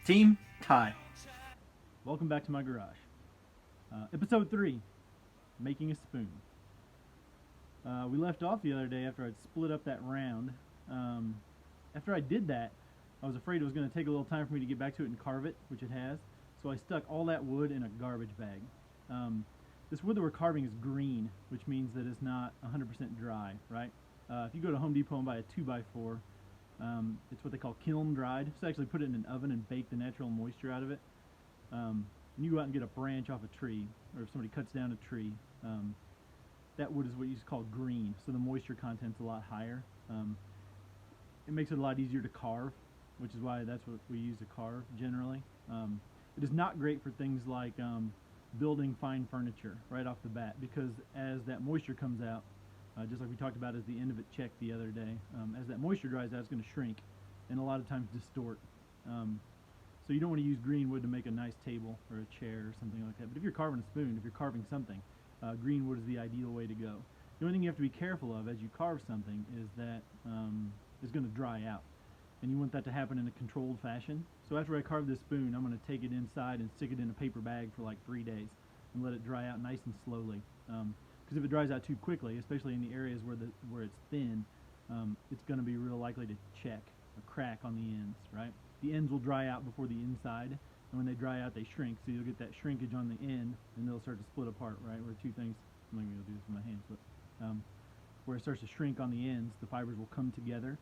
Team, hi. Welcome back to my garage. Episode 3, Making a Spoon. We left off the other day after I'd split up that round. After I did that, I was afraid it was going to take a little time for me to get back to it and carve it, which it has. So I stuck all that wood in a garbage bag. This wood that we're carving is green, which means that it's not 100% dry, right? If you go to Home Depot and buy a 2x4, it's what they call kiln dried. Just actually put it in an oven and bake the natural moisture out of it. And you go out and get a branch off a tree, or if somebody cuts down a tree, that wood is what you call green, so the moisture content's a lot higher. It makes it a lot easier to carve, which is why that's what we use to carve generally. It is not great for things like building fine furniture right off the bat, because as that moisture comes out, just like we talked about as the end of it check the other day, as that moisture dries out, it's going to shrink and a lot of times distort. So you don't want to use green wood to make a nice table or a chair or something like that. But if you're carving a spoon, if you're carving something, green wood is the ideal way to go. The only thing you have to be careful of as you carve something is that it's going to dry out. And you want that to happen in a controlled fashion. So after I carve this spoon, I'm going to take it inside and stick it in a paper bag for like 3 days and let it dry out nice and slowly. Because if it dries out too quickly, especially in the areas where it's thin, it's going to be real likely to check or crack on the ends, right? The ends will dry out before the inside, and when they dry out, they shrink. So you'll get that shrinkage on the end, and they'll start to split apart, right? Where two things, I'm not going to do this with my hands, but where it starts to shrink on the ends, the fibers will come together,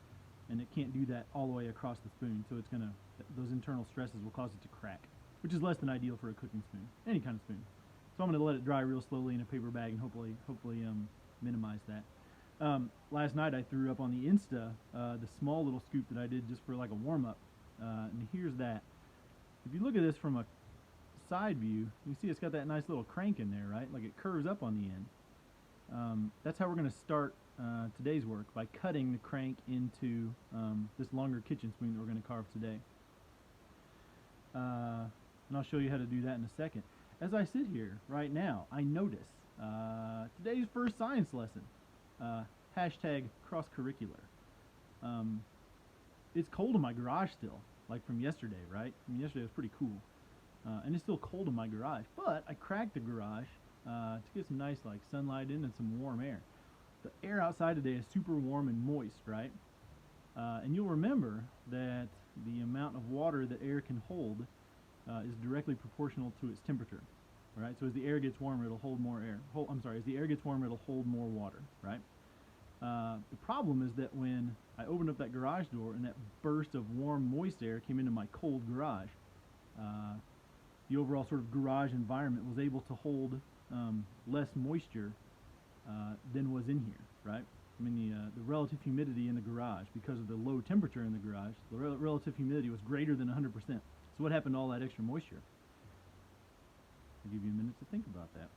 and it can't do that all the way across the spoon. So it's gonna, those internal stresses will cause it to crack, which is less than ideal for a cooking spoon, any kind of spoon. So I'm going to let it dry real slowly in a paper bag and hopefully minimize that. Last night I threw up on the Insta the small little scoop that I did just for like a warm-up. And here's that. If you look at this from a side view, you can see it's got that nice little crank in there, right? Like it curves up on the end. That's how we're going to start today's work, by cutting the crank into this longer kitchen spoon that we're going to carve today. And I'll show you how to do that in a second. As I sit here right now, I notice today's first science lesson. Hashtag cross-curricular. It's cold in my garage still, like from yesterday, right? I mean, yesterday was pretty cool. And it's still cold in my garage, but I cracked the garage to get some nice like sunlight in and some warm air. The air outside today is super warm and moist, right? And you'll remember that the amount of water that air can hold is directly proportional to its temperature, right? So as the air gets warmer, it'll hold more air. As the air gets warmer, it'll hold more water, right? The problem is that when I opened up that garage door and that burst of warm, moist air came into my cold garage, the overall sort of garage environment was able to hold less moisture than was in here, right? I mean, the relative humidity in the garage, because of the low temperature in the garage, the relative humidity was greater than 100%. So what happened to all that extra moisture? I'll give you a minute to think about that.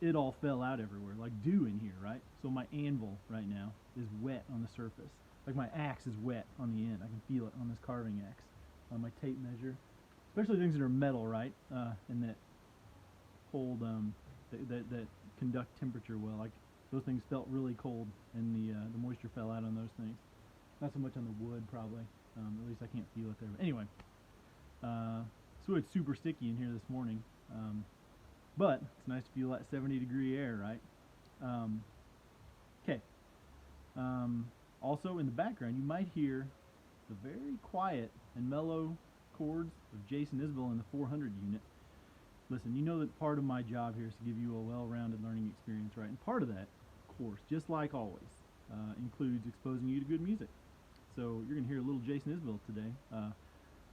It all fell out everywhere, like dew in here, right? So my anvil right now is wet on the surface. Like my axe is wet on the end. I can feel it on this carving axe. On my tape measure, especially things that are metal, right? And that hold, that conduct temperature well. Like those things felt really cold, and the moisture fell out on those things. Not so much on the wood, probably. At least I can't feel it there. But anyway, so it's super sticky in here this morning. But it's nice to feel that 70-degree air, right? Okay. Also, in the background, you might hear the very quiet and mellow chords of Jason Isbell in the 400 unit. Listen, you know that part of my job here is to give you a well-rounded learning experience, right? And part of that, of course, just like always, includes exposing you to good music. So you're going to hear a little Jason Isbell today.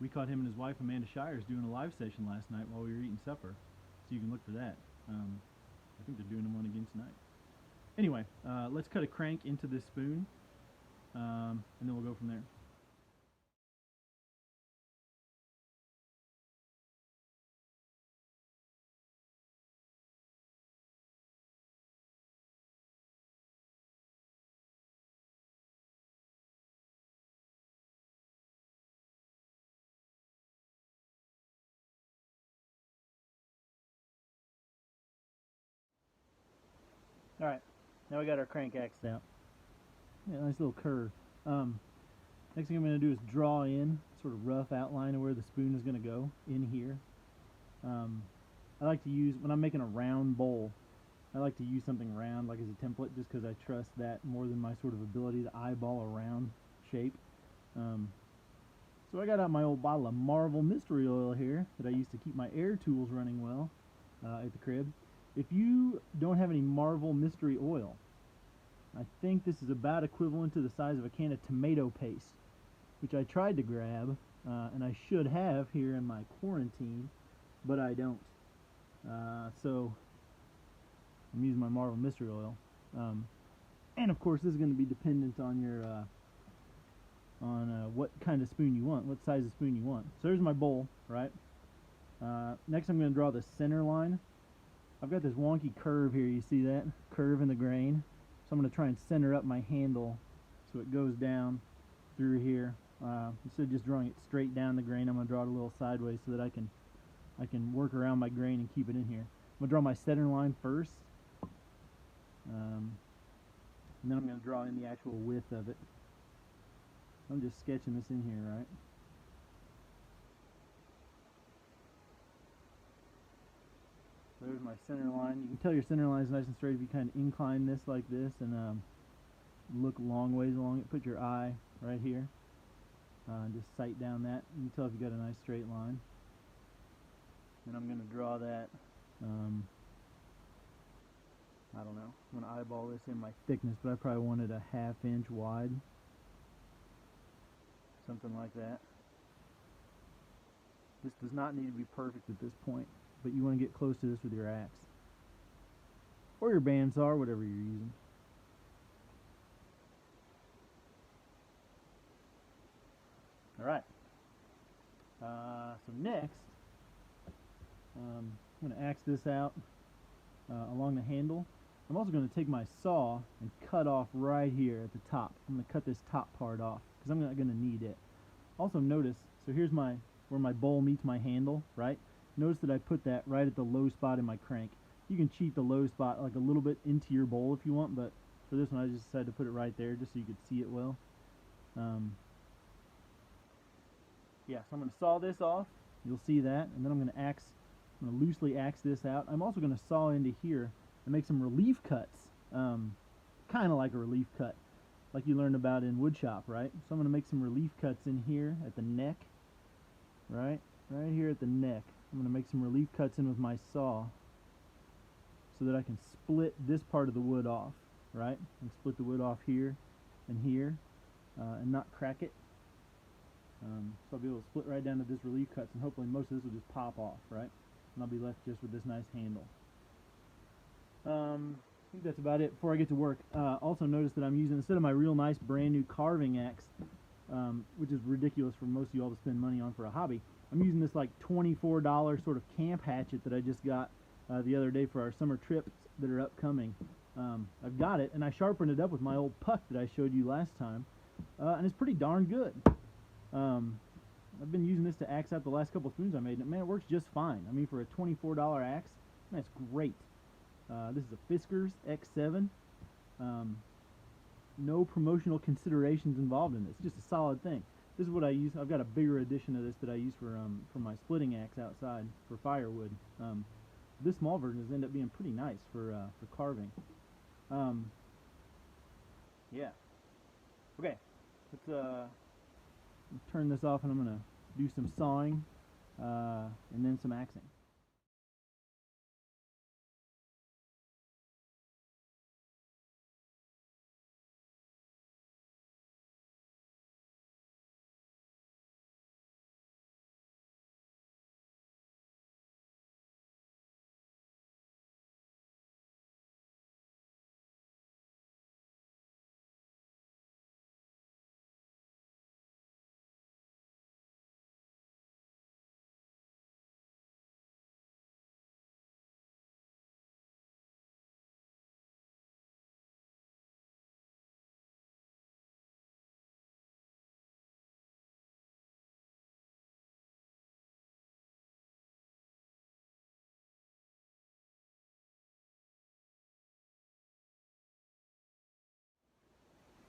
We caught him and his wife, Amanda Shires, doing a live session last night while we were eating supper. So you can look for that. I think they're doing one again tonight. Anyway, let's cut a crank into this spoon, and then we'll go from there. All right, now we got our crank axe out. Yeah, nice little curve. Next thing I'm going to do is draw in sort of rough outline of where the spoon is going to go in here. I like to use, when I'm making a round bowl, I like to use something round like as a template just because I trust that more than my sort of ability to eyeball a round shape. So I got out my old bottle of Marvel Mystery Oil here that I used to keep my air tools running well at the crib. If you don't have any Marvel Mystery Oil, I think this is about equivalent to the size of a can of tomato paste, which I tried to grab, and I should have here in my quarantine, but I don't. So I'm using my Marvel Mystery Oil. And of course this is going to be dependent on your what kind of spoon you want, what size of spoon you want. So there's my bowl, right? Next I'm going to draw the center line. I've got this wonky curve here, you see that? Curve in the grain. So I'm going to try and center up my handle so it goes down through here. Instead of just drawing it straight down the grain, I'm going to draw it a little sideways so that I can work around my grain and keep it in here. I'm going to draw my center line first. And then I'm going to draw in the actual width of it. I'm just sketching this in here, right? There's my center line. You can tell your center line is nice and straight if you kind of incline this like this and look long ways along it. Put your eye right here. Just sight down that. You can tell if you got a nice straight line. And I'm going to draw that. I don't know. I'm going to eyeball this in my thickness, but I probably want it a 1/2 inch wide. Something like that. This does not need to be perfect at this point, but you want to get close to this with your axe. Or your bandsaw, whatever you're using. Alright. So next, I'm going to axe this out along the handle. I'm also going to take my saw and cut off right here at the top. I'm going to cut this top part off because I'm not going to need it. Also notice, so here's where my bowl meets my handle, right? Notice that I put that right at the low spot in my crank. You can cheat the low spot like a little bit into your bowl if you want, but for this one I just decided to put it right there just so you could see it well. Yeah, so I'm going to saw this off. You'll see that, and then I'm going to loosely axe this out. I'm also going to saw into here and make some relief cuts, kind of like a relief cut, like you learned about in woodshop, right? So I'm going to make some relief cuts in here at the neck, right here at the neck. I'm going to make some relief cuts in with my saw so that I can split this part of the wood off, right? And split the wood off here and here, and not crack it. So I'll be able to split right down to this relief cuts, and hopefully most of this will just pop off, right? And I'll be left just with this nice handle. I think that's about it before I get to work. Also notice that I'm using, instead of my real nice brand new carving axe, which is ridiculous for most of you all to spend money on for a hobby, I'm using this like $24 sort of camp hatchet that I just got the other day for our summer trips that are upcoming. I've got it, and I sharpened it up with my old puck that I showed you last time, and it's pretty darn good. I've been using this to axe out the last couple of spoons I made, and man, it works just fine. I mean, for a $24 axe, that's great. This is a Fiskars X7. No promotional considerations involved in this. Just a solid thing. This is what I use. I've got a bigger edition of this that I use for my splitting axe outside for firewood. This small version has ended up being pretty nice for carving. Yeah. Okay. Let's turn this off, and I'm gonna do some sawing and then some axing.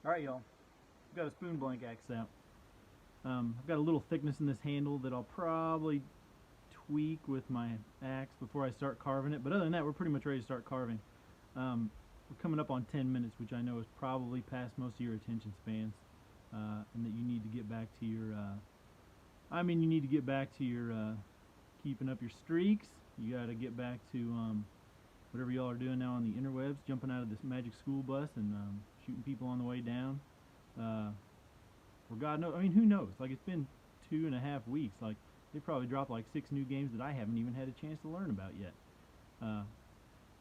Alright, y'all. I've got a spoon blank axe out. I've got a little thickness in this handle that I'll probably tweak with my axe before I start carving it. But other than that, we're pretty much ready to start carving. We're coming up on 10 minutes, which I know is probably past most of your attention spans, and that you need to get back to your, you need to get back to your keeping up your streaks. You got to get back to whatever y'all are doing now on the interwebs, jumping out of this magic school bus and shooting people on the way down. Or God knows, who knows? Like, it's been 2.5 weeks. Like, they probably dropped like 6 new games that I haven't even had a chance to learn about yet.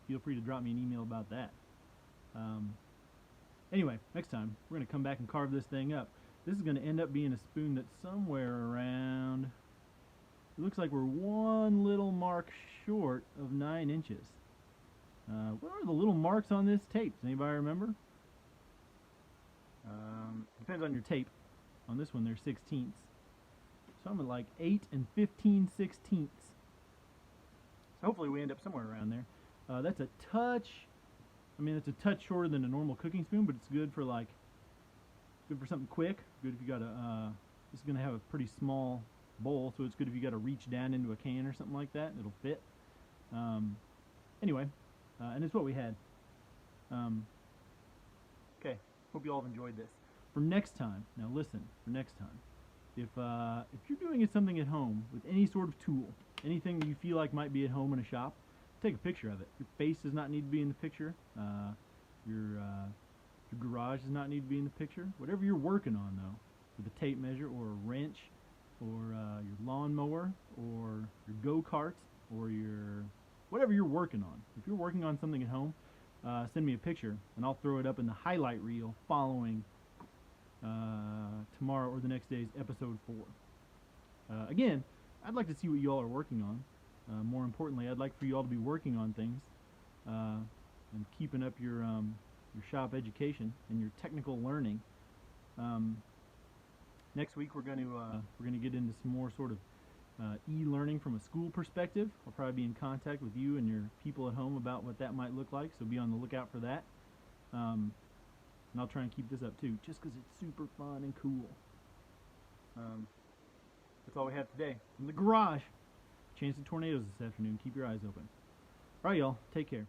Feel free to drop me an email about that. Anyway, next time we're going to come back and carve this thing up. This is going to end up being a spoon that's somewhere around, it looks like we're one little mark short of 9 inches. What are the little marks on this tape? Does anybody remember? Depends on your tape. On this one, they're 16ths. So I'm at like 8 and 15/16. So hopefully we end up somewhere around there. That's a touch. It's a touch shorter than a normal cooking spoon, but it's good for good for something quick. Good if you got a. This is gonna have a pretty small bowl, so it's good if you got to reach down into a can or something like that. It'll fit. Anyway, and it's what we had. Okay, hope you all have enjoyed this. For next time, now listen. For next time, if you're doing something at home with any sort of tool, anything that you feel like might be at home in a shop, take a picture of it. Your face does not need to be in the picture. Your garage does not need to be in the picture. Whatever you're working on, though, with a tape measure or a wrench, or your lawnmower, or your go-kart, or your whatever you're working on. If you're working on something at home, send me a picture, and I'll throw it up in the highlight reel following tomorrow or the next day's episode 4. Again, I'd like to see what you all are working on. More importantly, I'd like for you all to be working on things and keeping up your shop education and your technical learning. Next week we're going to get into some more sort of e-learning from a school perspective. I'll probably be in contact with you and your people at home about what that might look like, so be on the lookout for that. And I'll try and keep this up too, just because it's super fun and cool. That's all we have today from the garage. Chance of tornadoes this afternoon. Keep your eyes open. All right, y'all. Take care.